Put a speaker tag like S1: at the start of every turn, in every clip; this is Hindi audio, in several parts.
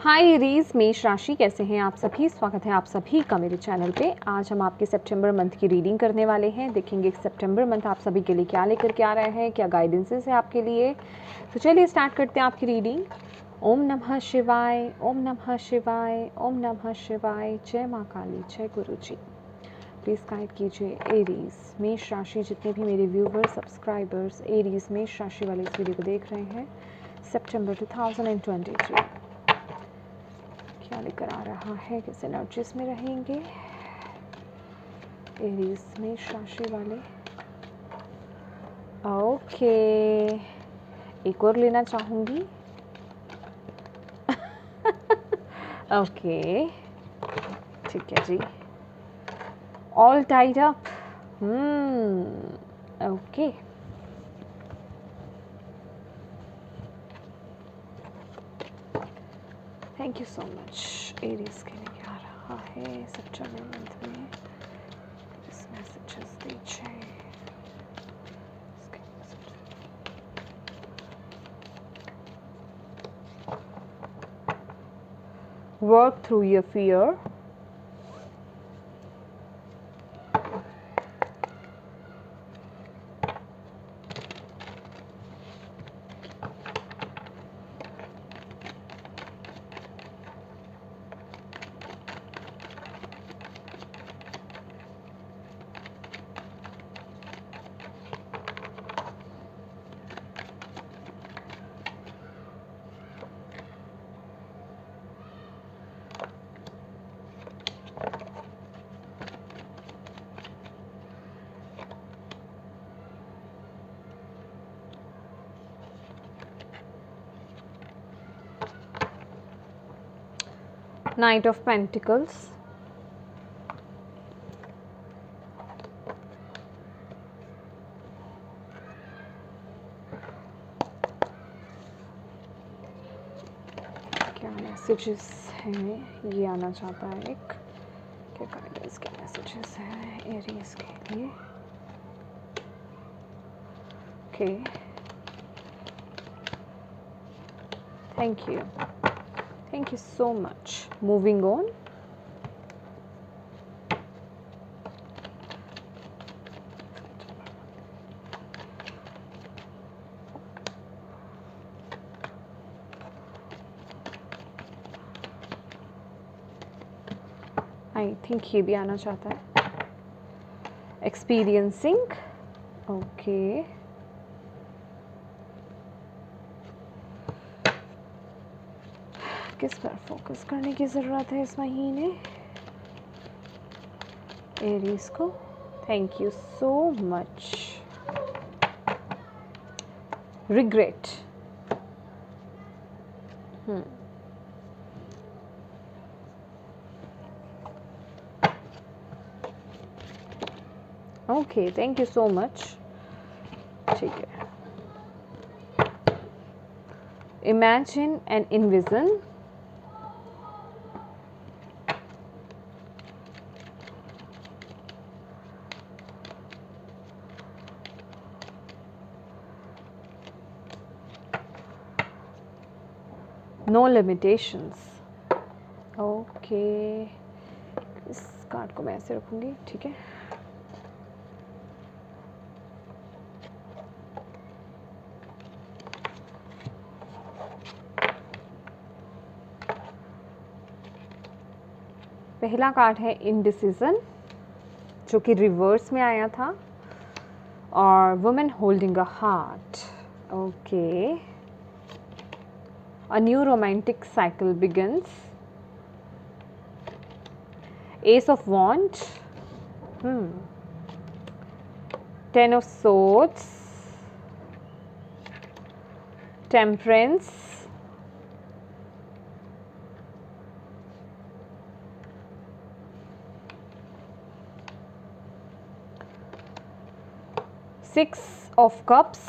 S1: हाय एरीज, मेष राशि, कैसे हैं आप सभी। स्वागत है आप सभी का मेरे चैनल पे। आज हम आपके सितंबर मंथ की रीडिंग करने वाले हैं। देखेंगे सितंबर मंथ आप सभी के लिए क्या लेकर के आ रहे हैं, क्या गाइडेंसेस है आपके लिए। तो चलिए स्टार्ट करते हैं आपकी रीडिंग। ओम नमः शिवाय, ओम नमः शिवाय, ओम नमः शिवाय। जय माँ काली, जय गुरु जी। प्लीज़ गाइड कीजिए एरीज मेष राशि, जितने भी मेरे व्यूवर्स सब्सक्राइबर्स एरीज मेष राशि वाले इस वीडियो को देख रहे हैं। सितंबर 2023 क्या लेकर आ रहा है, किस एनर्जीज में रहेंगे एरीज मेष राशि वाले। ओके, एक और लेना चाहूँगी। ओके, ठीक है जी। All tied up. Okay, thank you so much. Aries के लिए क्या आ रहा है सितंबर मंथ में, इस मैसेजेस दीजिए। Work through your fear. Knight of Pentacles. क्या मैसेजेस हैं, ये आना चाहता है एक। क्या गाइडेंस के मैसेजेस हैं एरीज के लिए। Okay, thank you so much. Moving on. I think ये भी आना चाहता है। एक्सपीरियंसिंग। ओके, किस पर फोकस करने की ज़रूरत है इस महीने एरीज को। Thank you so much. Regret. Okay, thank you so much. ठीक है। Imagine and envision. No limitations. Okay, इस कार्ड को मैं ऐसे रखूँगी, ठीक है। पहला कार्ड है इनडिसीजन, जो कि रिवर्स में आया था, और women holding a heart. Okay, a new romantic cycle begins. Ace of wand, ten of swords, temperance, Six of Cups,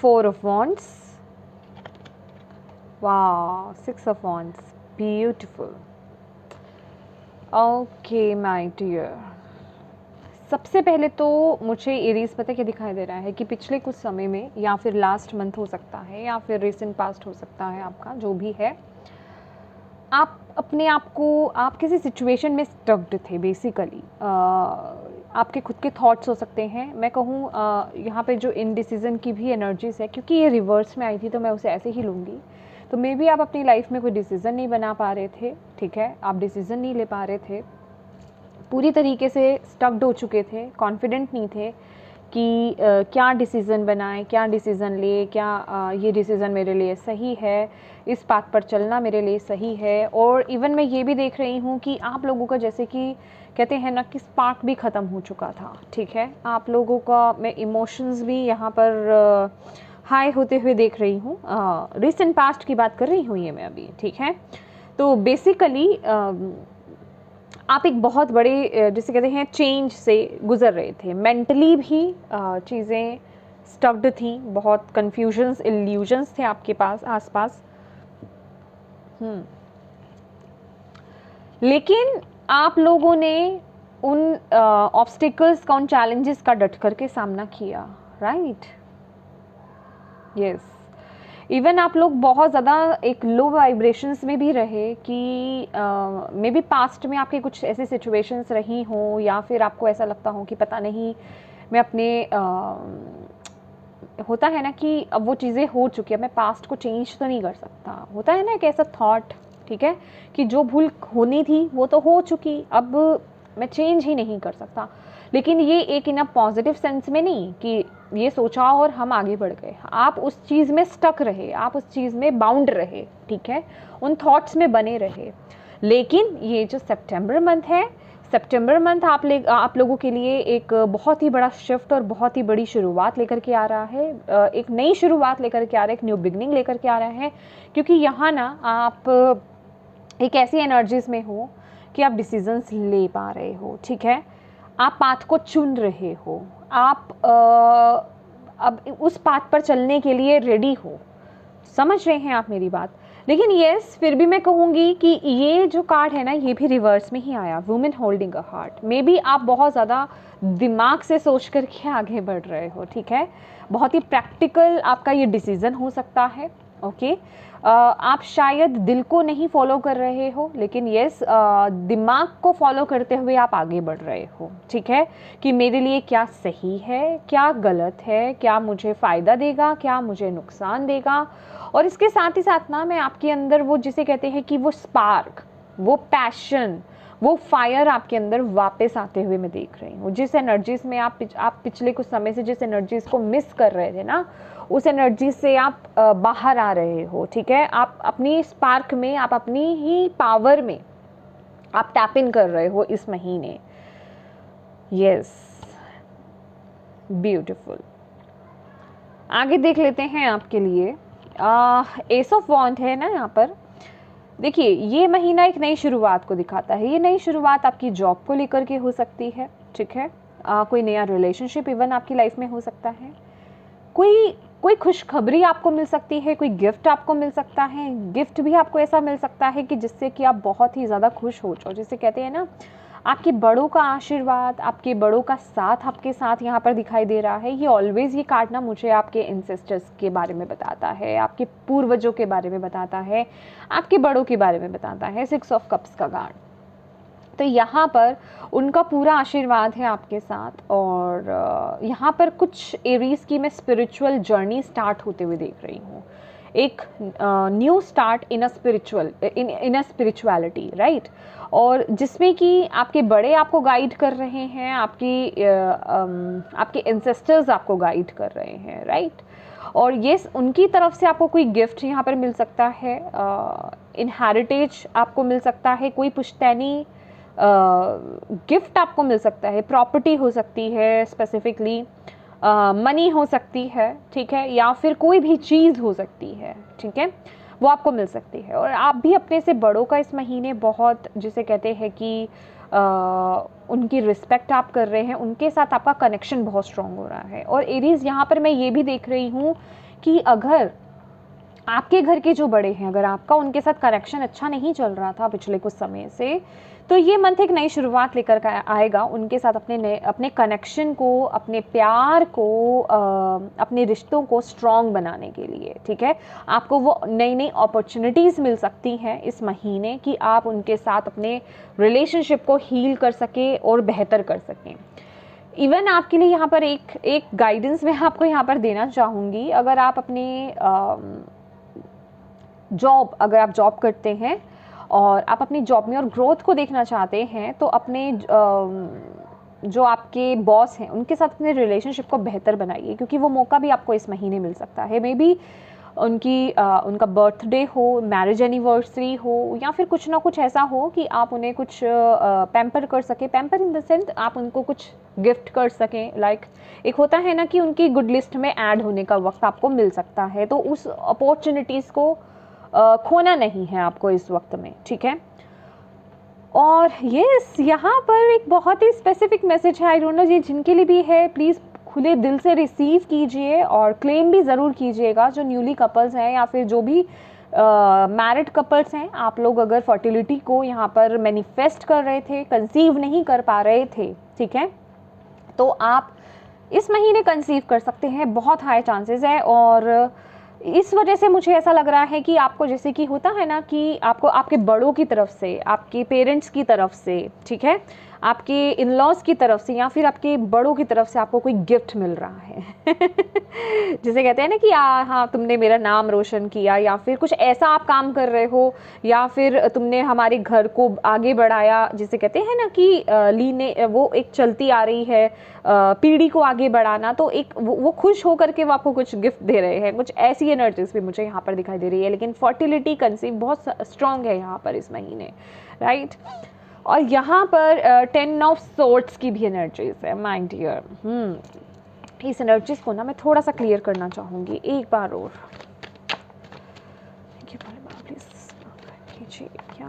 S1: Four of Wands. Wow, Six of Wands, beautiful. Okay, my dear. सबसे पहले तो मुझे एरीज पता क्या दिखाई दे रहा है कि पिछले कुछ समय में या फिर लास्ट मंथ हो सकता है या फिर रिसेंट पास्ट हो सकता है, आपका जो भी है, आप अपने आप को आप किसी सिचुएशन में स्टक्ड थे बेसिकली। आपके खुद के थॉट्स हो सकते हैं, मैं कहूँ यहाँ पे जो इनडिसीजन की भी एनर्जीज है, क्योंकि ये रिवर्स में आई थी तो मैं उसे ऐसे ही लूँगी। तो मे बी आप अपनी लाइफ में कोई डिसीज़न नहीं बना पा रहे थे, ठीक है, आप डिसीज़न नहीं ले पा रहे थे, पूरी तरीके से स्टक्ड हो चुके थे, कॉन्फिडेंट नहीं थे कि क्या डिसीज़न बनाएं, क्या डिसीज़न ले, क्या ये डिसीज़न मेरे लिए सही है, इस पाथ पर चलना मेरे लिए सही है। और इवन मैं ये भी देख रही हूँ कि आप लोगों का जैसे कि कहते हैं ना कि स्पार्क भी ख़त्म हो चुका था, ठीक है, आप लोगों का मैं इमोशंस भी यहाँ पर हाई होते हुए देख रही हूँ। रिसेंट पास्ट की बात कर रही हूँ ये मैं अभी, ठीक है। तो बेसिकली आप एक बहुत बड़े जिसे कहते हैं चेंज से गुजर रहे थे, मेंटली भी चीज़ें स्टक्ड थी, बहुत कन्फ्यूजन्स, इल्यूजन्स थे आपके पास आसपास। लेकिन आप लोगों ने उन ऑब्स्टिकल्स का, उन चैलेंजेस का डट करके सामना किया, राइट, यस। इवन आप लोग बहुत ज़्यादा एक लो वाइब्रेशंस में भी रहे कि मे बी पास्ट में आपके कुछ ऐसी सिचुएशंस रही हों, या फिर आपको ऐसा लगता हो कि पता नहीं मैं अपने होता है ना कि अब वो चीज़ें हो चुकी है, मैं पास्ट को चेंज तो नहीं कर सकता, होता है ना एक ऐसा थॉट, ठीक है, कि जो भूल होनी थी वो तो हो चुकी, अब मैं चेंज ही नहीं कर सकता। लेकिन ये एक इन अ पॉजिटिव सेंस में नहीं कि ये सोचा और हम आगे बढ़ गए, आप उस चीज़ में स्टक रहे, आप उस चीज़ में बाउंड रहे, ठीक है, उन थॉट्स में बने रहे। लेकिन ये जो सितंबर मंथ है, सितंबर मंथ आप लोगों के लिए एक बहुत ही बड़ा शिफ्ट और बहुत ही बड़ी शुरुआत लेकर के आ रहा है, एक नई शुरुआत लेकर के आ रहा है, एक न्यू बिगनिंग लेकर के आ रहा है। क्योंकि यहाँ ना आप एक ऐसी एनर्जीज में हो कि आप डिसीजंस ले पा रहे हो, ठीक है, आप पाथ को चुन रहे हो, आप अब उस पाथ पर चलने के लिए रेडी हो, समझ रहे हैं आप मेरी बात। लेकिन यस, फिर भी मैं कहूँगी कि ये जो कार्ड है ना, ये भी रिवर्स में ही आया, women holding a heart. May be आप बहुत ज़्यादा दिमाग से सोच करके आगे बढ़ रहे हो, ठीक है, बहुत ही प्रैक्टिकल आपका ये डिसीज़न हो सकता है, ओके। आप शायद दिल को नहीं फॉलो कर रहे हो, लेकिन यस, दिमाग को फॉलो करते हुए आप आगे बढ़ रहे हो, ठीक है, कि मेरे लिए क्या सही है, क्या गलत है, क्या मुझे फ़ायदा देगा, क्या मुझे नुकसान देगा। और इसके साथ ही साथ ना मैं आपके अंदर वो जिसे कहते हैं कि वो स्पार्क, वो पैशन, वो फायर आपके अंदर वापस आते हुए मैं देख रही हूँ। जिस एनर्जीज में आप पिछले कुछ समय से जिस एनर्जीज को मिस कर रहे थे ना, उस एनर्जी से आप बाहर आ रहे हो, ठीक है, आप अपनी स्पार्क में, आप अपनी ही पावर में आप टैप इन कर रहे हो इस महीने। Yes, beautiful. आगे देख लेते हैं आपके लिए, एस ऑफ वॉन्ड है ना यहाँ पर। देखिए, ये महीना एक नई शुरुआत को दिखाता है। ये नई शुरुआत आपकी जॉब को लेकर के हो सकती है, ठीक है, कोई नया रिलेशनशिप इवन आपकी लाइफ में हो सकता है, कोई खुशखबरी आपको मिल सकती है, कोई गिफ्ट आपको मिल सकता है। गिफ्ट भी आपको ऐसा मिल सकता है कि जिससे कि आप बहुत ही ज़्यादा खुश हो जाओ, जिसे कहते हैं ना, आपके बड़ों का आशीर्वाद, आपके बड़ों का साथ आपके साथ यहाँ पर दिखाई दे रहा है। ये ऑलवेज ये कार्ड ना मुझे आपके एंसेस्टर्स के बारे में बताता है, आपके पूर्वजों के बारे में बताता है, आपके बड़ों के बारे में बताता है। 6 ऑफ कप्स का कार्ड, तो यहाँ पर उनका पूरा आशीर्वाद है आपके साथ। और यहाँ पर कुछ एरीज की मैं स्पिरिचुअल जर्नी स्टार्ट होते हुए देख रही हूँ, एक new start in a spirituality, right. और जिसमें कि आपके बड़े आपको गाइड कर रहे हैं, आपके एंसेस्टर्स आपको गाइड कर रहे हैं, राइट। और ये उनकी तरफ से आपको कोई गिफ्ट यहाँ पर मिल सकता है, इनहेरिटेज आपको मिल सकता है, कोई पुश्तैनी गिफ्ट आपको मिल सकता है, प्रॉपर्टी हो सकती है, स्पेसिफिकली मनी हो सकती है, ठीक है, या फिर कोई भी चीज़ हो सकती है, ठीक है, वो आपको मिल सकती है। और आप भी अपने से बड़ों का इस महीने बहुत, जिसे कहते हैं कि उनकी रिस्पेक्ट आप कर रहे हैं, उनके साथ आपका कनेक्शन बहुत स्ट्रॉन्ग हो रहा है। और एरीज, यहाँ पर मैं ये भी देख रही हूँ कि अगर आपके घर के जो बड़े हैं, अगर आपका उनके साथ कनेक्शन अच्छा नहीं चल रहा था पिछले कुछ समय से, तो ये मंथ एक नई शुरुआत लेकर आएगा उनके साथ, अपने कनेक्शन को, अपने प्यार को, अपने रिश्तों को स्ट्रॉन्ग बनाने के लिए, ठीक है। आपको वो नई नई अपॉर्चुनिटीज़ मिल सकती हैं इस महीने कि आप उनके साथ अपने रिलेशनशिप को हील कर सकें और बेहतर कर सकें। इवन आपके लिए यहाँ पर एक गाइडेंस मैं आपको यहाँ पर देना चाहूँगी। अगर आप अपने अगर आप जॉब करते हैं और आप अपनी जॉब में और ग्रोथ को देखना चाहते हैं, तो अपने जो आपके बॉस हैं उनके साथ अपने रिलेशनशिप को बेहतर बनाइए, क्योंकि वो मौका भी आपको इस महीने मिल सकता है। मे बी उनका बर्थडे हो, मैरिज एनिवर्सरी हो, या फिर कुछ ना कुछ ऐसा हो कि आप उन्हें कुछ पैम्पर कर सकें। पैम्पर इन द सेंस आप उनको कुछ गिफ्ट कर सकें। लाइक एक होता है ना कि उनकी गुड लिस्ट में ऐड होने का वक्त आपको मिल सकता है, तो उस अपॉर्चुनिटीज़ को खोना नहीं है आपको इस वक्त में, ठीक है। और यस, यहाँ पर एक बहुत ही स्पेसिफिक मैसेज है, आई डोंट नो ये जिनके लिए भी है, प्लीज़ खुले दिल से रिसीव कीजिए और क्लेम भी ज़रूर कीजिएगा। जो न्यूली कपल्स हैं या फिर जो भी मैरिड कपल्स हैं, आप लोग अगर फर्टिलिटी को यहाँ पर मैनिफेस्ट कर रहे थे, कंसीव नहीं कर पा रहे थे, ठीक है, तो आप इस महीने कंसीव कर सकते हैं, बहुत हाई चांसेस है। और इस वजह से मुझे ऐसा लग रहा है कि आपको, जैसे कि होता है ना कि आपको आपके बड़ों की तरफ से, आपके पेरेंट्स की तरफ से, ठीक है, आपके इन-लॉज की तरफ से या फिर आपके बड़ों की तरफ से आपको कोई गिफ्ट मिल रहा है जिसे कहते हैं ना कि हाँ तुमने मेरा नाम रोशन किया, या फिर कुछ ऐसा आप काम कर रहे हो, या फिर तुमने हमारे घर को आगे बढ़ाया, जिसे कहते हैं ना कि लीने वो एक चलती आ रही है पीढ़ी को आगे बढ़ाना, तो एक वो खुश होकर के वो आपको कुछ गिफ्ट दे रहे हैं। कुछ ऐसी एनर्जीज भी मुझे यहाँ पर दिखाई दे रही है। लेकिन फर्टिलिटी कंसीव बहुत स्ट्रॉन्ग है यहाँ पर इस महीने, राइट। और यहाँ पर 10 ऑफ सोर्ड्स की भी एनर्जीज है माय डियर। इस एनर्जीज को ना मैं थोड़ा सा क्लियर करना चाहूँगी एक बार और। प्लीज क्या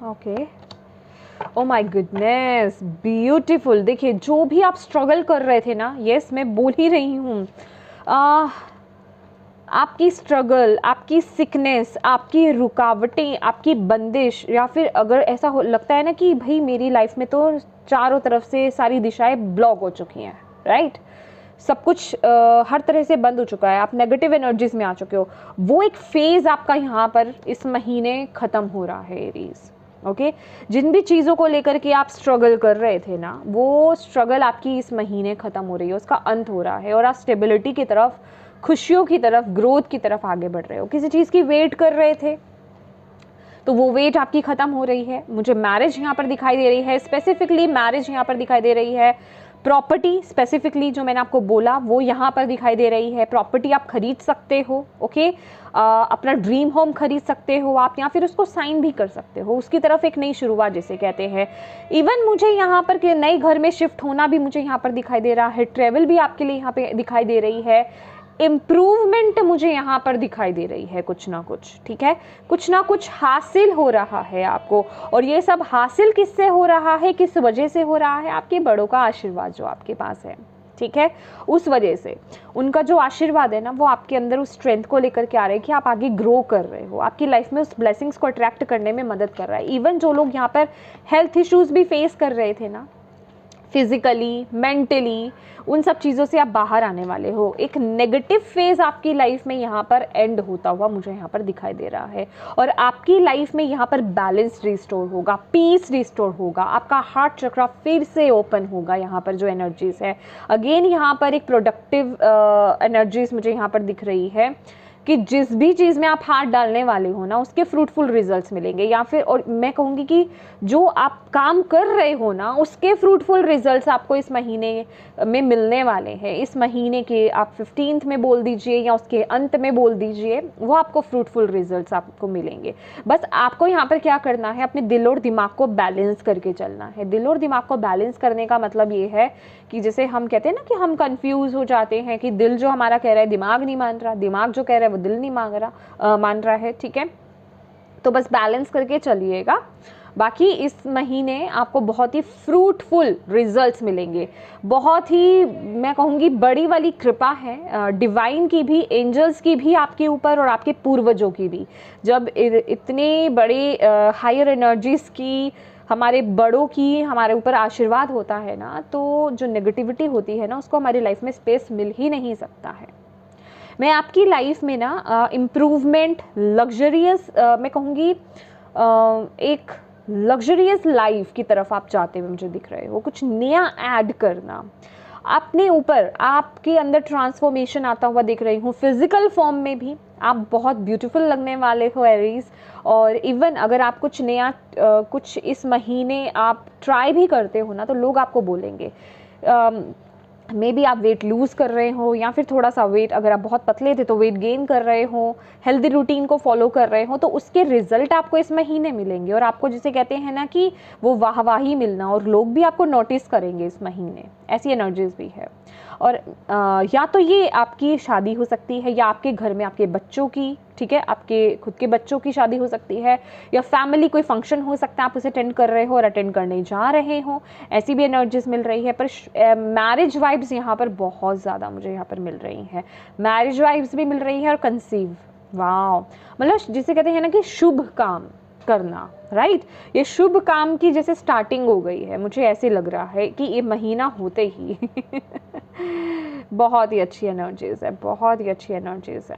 S1: okay, oh my goodness, beautiful. देखिए, जो भी आप स्ट्रगल कर रहे थे ना, यस मैं बोल ही रही हूँ, आपकी स्ट्रगल, आपकी सिकनेस, आपकी रुकावटें, आपकी बंदिश, या फिर अगर ऐसा लगता है ना कि भाई मेरी लाइफ में तो चारों तरफ से सारी दिशाएं ब्लॉक हो चुकी हैं, राइट, सब कुछ हर तरह से बंद हो चुका है, आप नेगेटिव एनर्जीज में आ चुके हो, वो एक फेज आपका यहाँ पर इस महीने ख़त्म हो रहा है एरीज। ओके, जिन भी चीज़ों को लेकर के आप स्ट्रगल कर रहे थे ना, वो स्ट्रगल आपकी इस महीने ख़त्म हो रही है, उसका अंत हो रहा है, और आप स्टेबिलिटी की तरफ, खुशियों की तरफ, ग्रोथ की तरफ आगे बढ़ रहे हो। किसी चीज़ की वेट कर रहे थे तो वो वेट आपकी ख़त्म हो रही है। मुझे मैरिज यहाँ पर दिखाई दे रही है, स्पेसिफिकली मैरिज यहाँ पर दिखाई दे रही है। प्रॉपर्टी स्पेसिफिकली जो मैंने आपको बोला वो यहाँ पर दिखाई दे रही है। प्रॉपर्टी आप खरीद सकते हो, ओके, अपना ड्रीम होम खरीद सकते हो आप, या फिर उसको साइन भी कर सकते हो, उसकी तरफ एक नई शुरुआत जिसे कहते हैं। इवन मुझे यहाँ पर के नए घर में शिफ्ट होना भी मुझे यहाँ पर दिखाई दे रहा है। ट्रेवल भी आपके लिए यहाँ पे दिखाई दे रही है। इम्प्रूवमेंट मुझे यहाँ पर दिखाई दे रही है, कुछ ना कुछ, ठीक है, कुछ ना कुछ हासिल हो रहा है आपको। और ये सब हासिल किससे हो रहा है, किस वजह से हो रहा है? आपके बड़ों का आशीर्वाद जो आपके पास है, ठीक है, उस वजह से उनका जो आशीर्वाद है ना, वो आपके अंदर उस स्ट्रेंथ को लेकर के आ रहे हैं कि आप आगे ग्रो कर रहे हो, आपकी लाइफ में उस ब्लेसिंग्स को अट्रैक्ट करने में मदद कर रहा है। इवन जो लोग यहाँ पर हेल्थ इश्यूज भी फेस कर रहे थे ना, फिजिकली, मेंटली, उन सब चीज़ों से आप बाहर आने वाले हो। एक नेगेटिव फेज आपकी लाइफ में यहाँ पर एंड होता हुआ मुझे यहाँ पर दिखाई दे रहा है, और आपकी लाइफ में यहाँ पर बैलेंस रिस्टोर होगा, पीस रिस्टोर होगा, आपका हार्ट चक्रा फिर से ओपन होगा। यहाँ पर जो एनर्जीज है, अगेन यहाँ पर एक प्रोडक्टिव एनर्जीज मुझे यहाँ पर दिख रही है कि जिस भी चीज़ में आप हाथ डालने वाले हो ना, उसके फ्रूटफुल रिजल्ट्स मिलेंगे, या फिर और मैं कहूँगी कि जो आप काम कर रहे हो ना, उसके फ्रूटफुल रिजल्ट्स आपको इस महीने में मिलने वाले हैं। इस महीने के आप 15th में बोल दीजिए या उसके अंत में बोल दीजिए, वो आपको फ्रूटफुल रिजल्ट्स आपको मिलेंगे। बस आपको यहाँ पर क्या करना है, अपने दिल और दिमाग को बैलेंस करके चलना है। दिल और दिमाग को बैलेंस करने का मतलब ये है कि जैसे हम कहते हैं ना कि हम कंफ्यूज हो जाते हैं कि दिल जो हमारा कह रहा है दिमाग नहीं मान रहा, दिमाग जो कह रहा है वो दिल नहीं मान रहा है, ठीक है। तो बस बैलेंस करके चलिएगा। बाकी इस महीने आपको बहुत ही फ्रूटफुल रिजल्ट्स मिलेंगे। बहुत ही मैं कहूँगी बड़ी वाली कृपा है डिवाइन की भी, एंजल्स की भी आपके ऊपर और आपके पूर्वजों की भी। जब इतने बड़े हायर एनर्जीज़ की, हमारे बड़ों की हमारे ऊपर आशीर्वाद होता है ना, तो जो नेगेटिविटी होती है ना उसको हमारी लाइफ में स्पेस मिल ही नहीं सकता है। मैं आपकी लाइफ में ना इम्प्रूवमेंट, लग्जरियस मैं कहूँगी एक लग्जरियस लाइफ की तरफ आप जाते हुए मुझे दिख रहे हो। कुछ नया ऐड करना अपने ऊपर, आपके अंदर ट्रांसफॉर्मेशन आता हुआ दिख रही हूँ। फिजिकल फॉर्म में भी आप बहुत ब्यूटीफुल लगने वाले हो एरीज। और इवन अगर आप कुछ नया कुछ इस महीने आप ट्राई भी करते हो ना, तो लोग आपको बोलेंगे मे बी आप वेट लूज़ कर रहे हो, या फिर थोड़ा सा वेट, अगर आप बहुत पतले थे तो वेट गेन कर रहे हो, हेल्दी रूटीन को फॉलो कर रहे हो, तो उसके रिजल्ट आपको इस महीने मिलेंगे। और आपको जिसे कहते हैं ना कि वो वाहवाही मिलना, और लोग भी आपको नोटिस करेंगे इस महीने, ऐसी एनर्जीज भी है। और या तो ये आपकी शादी हो सकती है, या आपके घर में आपके बच्चों की, ठीक है, आपके खुद के बच्चों की शादी हो सकती है, या फैमिली कोई फंक्शन हो सकता है, आप उसे अटेंड कर रहे हो और अटेंड करने जा रहे हो, ऐसी भी एनर्जीज मिल रही है। पर मैरिज वाइब्स यहाँ पर बहुत ज़्यादा मुझे यहाँ पर मिल रही हैं। मैरिज वाइब्स भी मिल रही है और कंसीव, वाह, मतलब जिसे कहते हैं ना कि शुभ काम करना, राइट। ये शुभ काम की जैसे स्टार्टिंग हो गई है, मुझे ऐसे लग रहा है कि ये महीना होते ही बहुत ही अच्छी एनर्जीज है, बहुत ही अच्छी एनर्जीज है।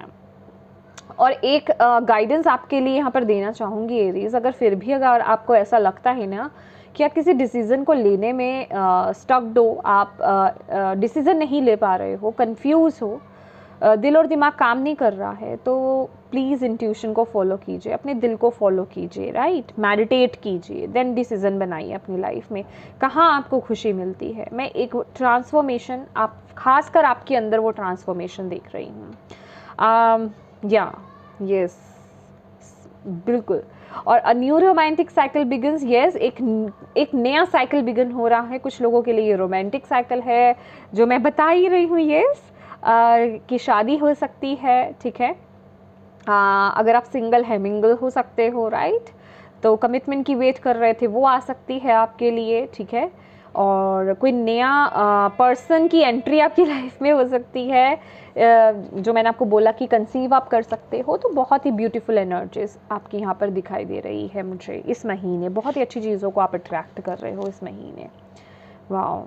S1: और एक गाइडेंस आपके लिए यहाँ पर देना चाहूँगी एरीज, अगर फिर भी अगर आपको ऐसा लगता है ना कि आप किसी डिसीज़न को लेने में स्टक्ड हो, आप डिसीज़न नहीं ले पा रहे हो, कंफ्यूज हो, दिल और दिमाग काम नहीं कर रहा है, तो प्लीज़ इंट्यूशन को फॉलो कीजिए, अपने दिल को फॉलो कीजिए, राइट। मेडिटेट कीजिए, देन डिसीज़न बनाइए अपनी लाइफ में कहाँ आपको खुशी मिलती है। मैं एक ट्रांसफॉर्मेशन, आप खासकर आपके अंदर वो ट्रांसफॉर्मेशन देख रही हूँ। या यस, बिल्कुल। और अ new romantic cycle begins, yes, एक नया साइकिल बिगिन हो रहा है। कुछ लोगों के लिए ये रोमांटिक साइकिल है जो मैं बता ही रही हूँ, यस, कि शादी हो सकती है, ठीक है। अगर आप सिंगल है, मिंगल हो सकते हो, राइट। तो कमिटमेंट की वेट कर रहे थे, वो आ सकती है आपके लिए, ठीक है। और कोई नया पर्सन की एंट्री आपकी लाइफ में हो सकती है, जो मैंने आपको बोला कि कंसीव आप कर सकते हो। तो बहुत ही ब्यूटीफुल एनर्जीज आपकी यहाँ पर दिखाई दे रही है मुझे इस महीने। बहुत ही अच्छी चीज़ों को आप अट्रैक्ट कर रहे हो इस महीने, वाह।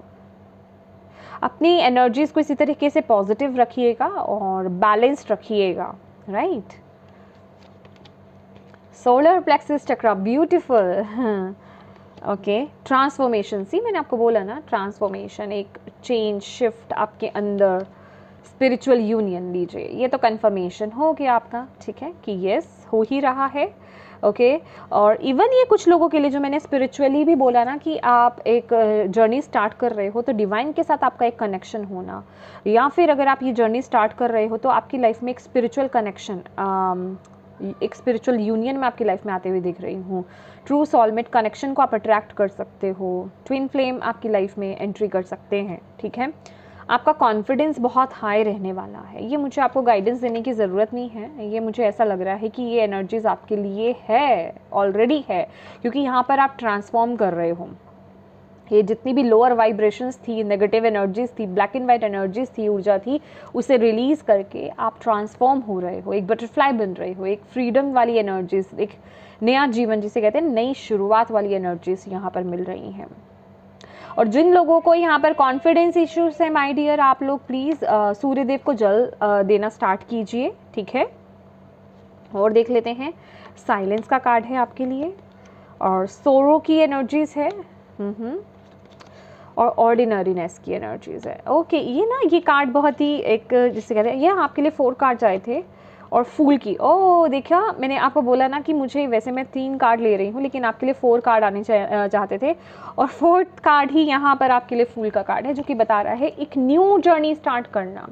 S1: अपनी एनर्जीज को इसी तरीके से पॉजिटिव रखिएगा और बैलेंस्ड रखिएगा, राइट। सोलर प्लेक्सस चक्रा, ब्यूटीफुल, ओके। ट्रांसफॉर्मेशन, सी मैंने आपको बोला ना, ट्रांसफॉर्मेशन, एक चेंज, शिफ्ट आपके अंदर, स्पिरिचुअल यूनियन लीजिए। ये तो कंफर्मेशन हो गया आपका, ठीक है, कि यस हो ही रहा है, ओके। और इवन ये कुछ लोगों के लिए जो मैंने स्पिरिचुअली भी बोला ना कि आप एक जर्नी स्टार्ट कर रहे हो, तो डिवाइन के साथ आपका एक कनेक्शन होना, या फिर अगर आप ये जर्नी स्टार्ट कर रहे हो तो आपकी लाइफ में एक स्पिरिचुअल कनेक्शन, एक स्पिरिचुअल यूनियन में आपकी लाइफ में आते हुए दिख रही हूँ। ट्रू सोलमेट कनेक्शन को आप अट्रैक्ट कर सकते हो, ट्विन फ्लेम आपकी लाइफ में एंट्री कर सकते हैं, ठीक है। आपका कॉन्फिडेंस बहुत हाई रहने वाला है। ये मुझे आपको गाइडेंस देने की ज़रूरत नहीं है, ये मुझे ऐसा लग रहा है कि ये एनर्जीज आपके लिए है, ऑलरेडी है, क्योंकि यहाँ पर आप ट्रांसफॉर्म कर रहे हो। ये जितनी भी लोअर वाइब्रेशंस थी, नेगेटिव एनर्जीज थी, ब्लैक एंड वाइट एनर्जीज थी, ऊर्जा थी, उसे रिलीज़ करके आप ट्रांसफॉर्म हो रहे हो, एक बटरफ्लाई बन रहे हो, एक फ्रीडम वाली एनर्जीज, एक नया जीवन जिसे कहते हैं नई शुरुआत वाली एनर्जीज यहाँ पर मिल रही हैं। और जिन लोगों को यहाँ पर कॉन्फिडेंस इश्यूज है, माय डियर, आप लोग प्लीज़ सूर्यदेव को जल देना स्टार्ट कीजिए, ठीक है। और देख लेते हैं, साइलेंस का कार्ड है आपके लिए, और सोरो की एनर्जीज है, और ऑर्डिनरीनेस की एनर्जीज है, ओके। ये ना, ये कार्ड बहुत ही एक जिसे कहते हैं, ये आपके लिए 4 कार्ड आए थे, और फूल की, ओह देखा, मैंने आपको बोला ना कि मुझे, वैसे मैं 3 कार्ड ले रही हूँ, लेकिन आपके लिए 4 कार्ड आने चाहते थे, और 4th कार्ड ही यहाँ पर आपके लिए फूल का कार्ड है, जो कि बता रहा है एक न्यू जर्नी स्टार्ट करना,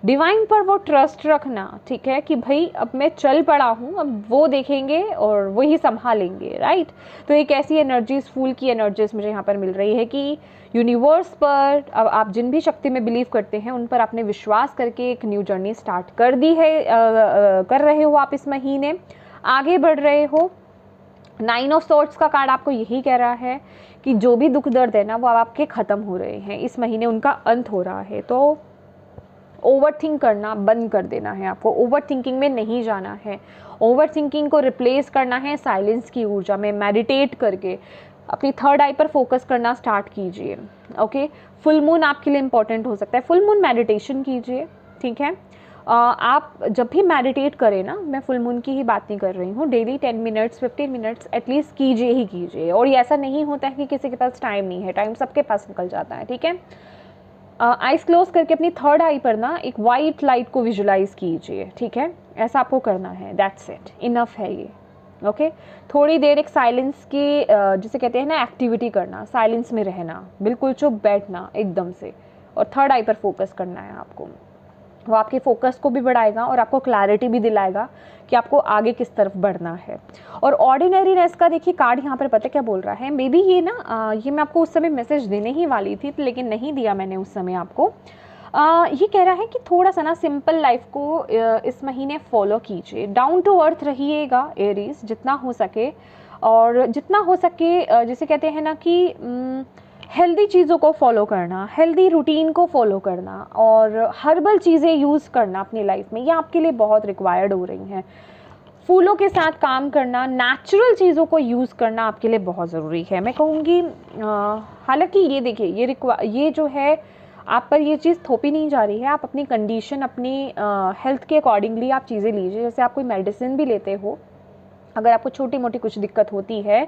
S1: डिवाइन पर वो ट्रस्ट रखना, ठीक है, कि भाई अब मैं चल पड़ा हूँ, अब वो देखेंगे और वही संभालेंगे, राइट। तो एक ऐसी एनर्जीज, फूल की एनर्जीज मुझे यहाँ पर मिल रही है कि यूनिवर्स पर, अब आप जिन भी शक्ति में बिलीव करते हैं उन पर आपने विश्वास करके एक न्यू जर्नी स्टार्ट कर दी है, कर रहे हो आप इस महीने, आगे बढ़ रहे हो, 9 ऑफ सॉर्ड्स का कार्ड आपको यही कह रहा है कि जो भी दुख दर्द है ना वो आपके ख़त्म हो रहे हैं, इस महीने उनका अंत हो रहा है। तो ओवर थिंक करना बंद कर देना है आपको, ओवर थिंकिंग में नहीं जाना है। ओवर थिंकिंग को रिप्लेस करना है साइलेंस की ऊर्जा में, मेडिटेट करके अपनी थर्ड आई पर फोकस करना स्टार्ट कीजिए। ओके, फुल मून आपके लिए इंपॉर्टेंट हो सकता है, फुल मून मेडिटेशन कीजिए, ठीक है। आप जब भी मेडिटेट करें ना, मैं फुल मून की ही बात नहीं कर रही हूँ, डेली 10 मिनट्स 15 मिनट्स एटलीस्ट कीजिए ही कीजिए। और ये ऐसा नहीं होता है कि किसी के पास टाइम नहीं है, टाइम सबके पास निकल जाता है, ठीक है। आइज क्लोज करके अपनी थर्ड आई पर ना एक वाइट लाइट को विजुलाइज कीजिए, ठीक है। ऐसा आपको करना है, दैट्स इट, इनफ है ये। ओके, थोड़ी देर एक साइलेंस की जिसे कहते हैं ना एक्टिविटी करना, साइलेंस में रहना, बिल्कुल चुप बैठना एकदम से, और थर्ड आई पर फोकस करना है आपको। वो आपके फोकस को भी बढ़ाएगा और आपको क्लैरिटी भी दिलाएगा कि आपको आगे किस तरफ बढ़ना है। और ऑर्डिनरीनेस का देखिए कार्ड यहाँ पर पता क्या बोल रहा है, मे बी ये ना ये मैं आपको उस समय मैसेज देने ही वाली थी लेकिन नहीं दिया मैंने उस समय आपको। ये कह रहा है कि थोड़ा सा ना सिंपल लाइफ को इस महीने फॉलो कीजिए, डाउन टू अर्थ रहिएगा एरीज जितना हो सके, और जितना हो सके जिसे कहते हैं ना कि हेल्दी चीज़ों को फॉलो करना, हेल्दी रूटीन को फॉलो करना, और हर्बल चीज़ें यूज़ करना अपनी लाइफ में, ये आपके लिए बहुत रिक्वायर्ड हो रही हैं। फूलों के साथ काम करना, नेचुरल चीज़ों को यूज़ करना आपके लिए बहुत ज़रूरी है, मैं कहूँगी। हालांकि ये देखिए, ये जो है आप पर ये चीज़ थोपी नहीं जा रही है, आप अपनी कंडीशन, अपनी हेल्थ के अकॉर्डिंगली आप चीज़ें लीजिए। जैसे आप कोई मेडिसिन भी लेते हो, अगर आपको छोटी मोटी कुछ दिक्कत होती है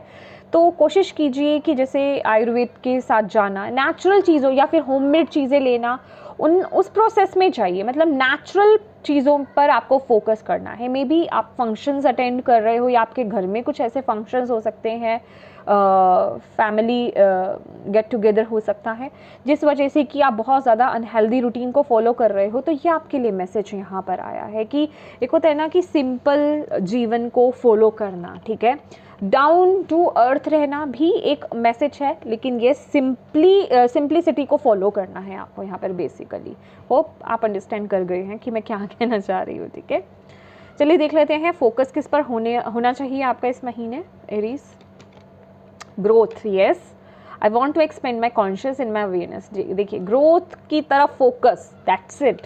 S1: तो कोशिश कीजिए कि जैसे आयुर्वेद के साथ जाना, नेचुरल चीज़ों या फिर होममेड चीज़ें लेना, उस प्रोसेस में चाहिए, मतलब नेचुरल चीज़ों पर आपको फोकस करना है। मे बी आप फंक्शंस अटेंड कर रहे हो या आपके घर में कुछ ऐसे फंक्शंस हो सकते हैं, फैमिली गेट टुगेदर हो सकता है, जिस वजह से कि आप बहुत ज़्यादा अनहेल्दी रूटीन को फॉलो कर रहे हो। तो ये आपके लिए मैसेज यहाँ पर आया है कि एक होता है ना कि सिंपल जीवन को फॉलो करना, ठीक है, डाउन टू अर्थ रहना भी एक मैसेज है, लेकिन ये सिंप्लिसिटी को फॉलो करना है आपको यहाँ पर बेसिकली। होप आप अंडरस्टैंड कर गए हैं कि मैं क्या कहना चाह रही हूँ, ठीक है। चलिए देख लेते हैं फोकस किस पर होना चाहिए आपका इस महीने Aries. Growth, yes, I want to expand my conscious in my awareness. देखिए, ग्रोथ की तरफ फोकस, दैट्स इट,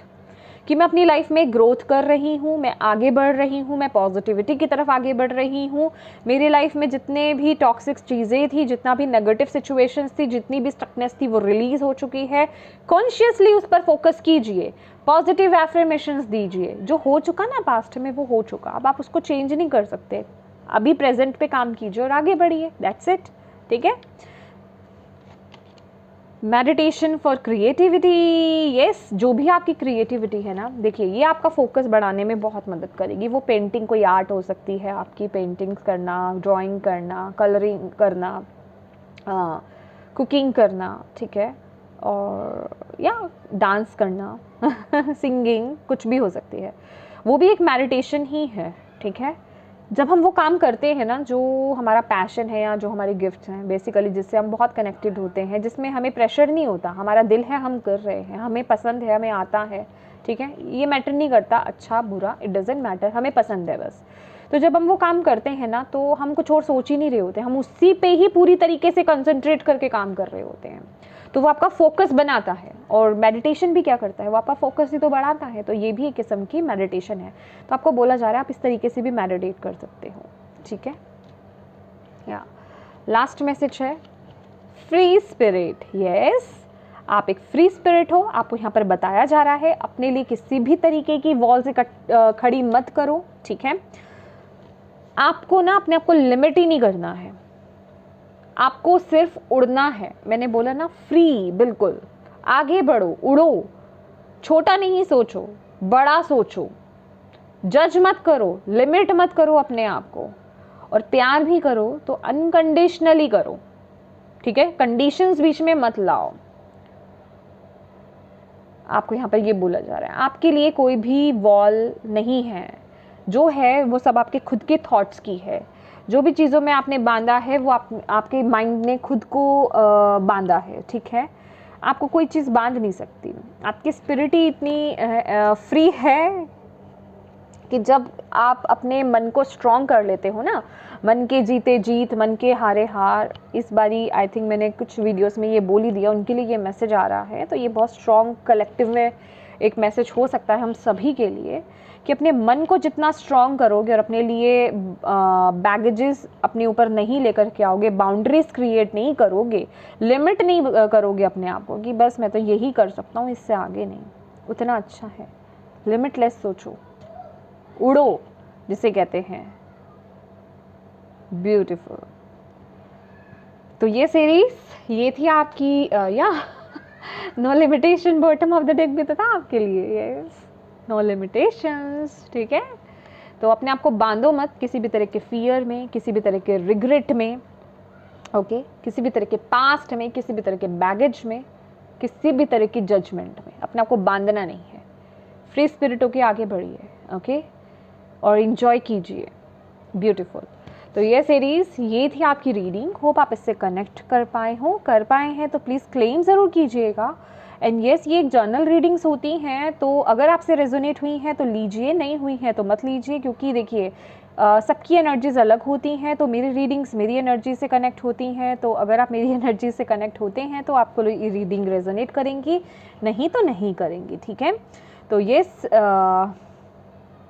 S1: कि मैं अपनी लाइफ में ग्रोथ कर रही हूँ, मैं आगे बढ़ रही हूँ, मैं पॉजिटिविटी की तरफ आगे बढ़ रही हूँ। मेरी लाइफ में जितने भी टॉक्सिक चीज़ें थी, जितना भी नेगेटिव सिचुएशंस थी, जितनी भी स्टकनेस थी, वो रिलीज हो चुकी है। कॉन्शियसली उस पर फोकस कीजिए, पॉजिटिव एफर्मेशंस दीजिए। जो हो चुका ना पास्ट में, वो हो चुका, अब आप उसको चेंज नहीं कर सकते। अभी प्रेजेंट पे काम कीजिए और आगे बढ़िए, दैट्स इट, ठीक है। मेडिटेशन फॉर क्रिएटिविटी, यस, जो भी आपकी क्रिएटिविटी है ना, देखिए ये आपका फोकस बढ़ाने में बहुत मदद करेगी। वो पेंटिंग, कोई आर्ट हो सकती है आपकी, पेंटिंग्स करना, ड्राइंग करना, कलरिंग करना, कुकिंग करना, ठीक है, और या डांस करना सिंगिंग, कुछ भी हो सकती है, वो भी एक मेडिटेशन ही है, ठीक है। जब हम वो काम करते हैं ना, जो हमारा पैशन है या जो हमारे गिफ्ट्स हैं बेसिकली, जिससे हम बहुत कनेक्टेड होते हैं, जिसमें हमें प्रेशर नहीं होता, हमारा दिल है, हम कर रहे हैं, हमें पसंद है, हमें आता है, ठीक है, ये मैटर नहीं करता अच्छा बुरा, इट डजेंट मैटर, हमें पसंद है बस। तो जब हम वो काम करते हैं ना, तो हम कुछ और सोच ही नहीं रहे होते, हम उसी पे ही पूरी तरीके से कंसंट्रेट करके काम कर रहे होते हैं। तो वो आपका फोकस बनाता है, और मेडिटेशन भी क्या करता है, वो आपका फोकस ही तो बढ़ाता है। तो ये भी एक किस्म की मेडिटेशन है। तो आपको बोला जा रहा है आप इस तरीके से भी मेडिटेट कर सकते हो, ठीक है। या लास्ट मैसेज है फ्री स्पिरिट, यस, आप एक फ्री स्पिरिट हो। आपको यहाँ पर बताया जा रहा है अपने लिए किसी भी तरीके की वॉल से खड़ी मत करो, ठीक है। आपको ना अपने आप को लिमिट ही नहीं करना है, आपको सिर्फ उड़ना है। मैंने बोला ना, फ्री, बिल्कुल आगे बढ़ो, उड़ो, छोटा नहीं सोचो, बड़ा सोचो, जज मत करो, लिमिट मत करो अपने आप को, और प्यार भी करो तो अनकंडीशनली करो, ठीक है, कंडीशंस बीच में मत लाओ। आपको यहाँ पर ये बोला जा रहा है आपके लिए कोई भी वॉल नहीं है, जो है वो सब आपके खुद के थॉट्स की है। जो भी चीज़ों में आपने बांधा है वो आपके माइंड ने खुद को बांधा है, ठीक है। आपको कोई चीज़ बांध नहीं सकती। आपकी स्पिरिट ही इतनी फ्री है कि जब आप अपने मन को स्ट्रॉन्ग कर लेते हो ना, मन के जीते जीत, मन के हारे हार, इस बारी आई थिंक मैंने कुछ वीडियोस में ये बोल ही दिया, उनके लिए ये मैसेज आ रहा है। तो ये बहुत स्ट्रॉन्ग कलेक्टिव में एक मैसेज हो सकता है हम सभी के लिए, कि अपने मन को जितना स्ट्रॉन्ग करोगे और अपने लिए बैगेजेस अपने ऊपर नहीं लेकर के आओगे, बाउंड्रीज क्रिएट नहीं करोगे, लिमिट नहीं करोगे अपने आप को कि बस मैं तो यही कर सकता हूँ, इससे आगे नहीं, उतना अच्छा है। लिमिटलेस सोचो, उड़ो जिसे कहते हैं। ब्यूटीफुल। तो ये सीरीज ये थी आपकी या no limitation bottom of the deck भी था आपके लिए। यस, नो लिमिटेशंस, ठीक है। तो अपने आप को बांधो मत किसी भी तरह के फियर में, किसी भी तरह के रिग्रेट में, ओके, किसी भी तरह के पास्ट में, किसी भी तरह के बैगेज में, किसी भी तरह की जजमेंट में अपने आप को बांधना नहीं है। फ्री स्पिरिट होके आगे बढ़िए, ओके, और इन्जॉय कीजिए। ब्यूटीफुल। तो ये सीरीज़ ये थी आपकी रीडिंग। होप आप इससे कनेक्ट कर पाए हैं तो प्लीज़ क्लेम ज़रूर कीजिएगा। एंड येस, ये एक जर्नल रीडिंग्स होती हैं, तो अगर आपसे रेजोनेट हुई हैं तो लीजिए, नहीं हुई हैं तो मत लीजिए, क्योंकि देखिए सबकी एनर्जीज अलग होती हैं। तो मेरी रीडिंग्स मेरी एनर्जी से कनेक्ट होती हैं, तो अगर आप मेरी एनर्जी से कनेक्ट होते हैं तो आपको ये रीडिंग रेजोनेट करेंगी, नहीं तो नहीं करेंगी, ठीक है। तो येस,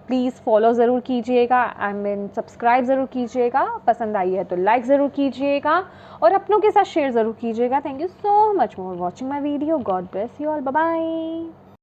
S1: प्लीज़ फॉलो ज़रूर कीजिएगा, आई मीन सब्सक्राइब ज़रूर कीजिएगा, पसंद आई है तो लाइक ज़रूर कीजिएगा और अपनों के साथ शेयर ज़रूर कीजिएगा। Thank you so much for watching my video. God bless you all, bye bye.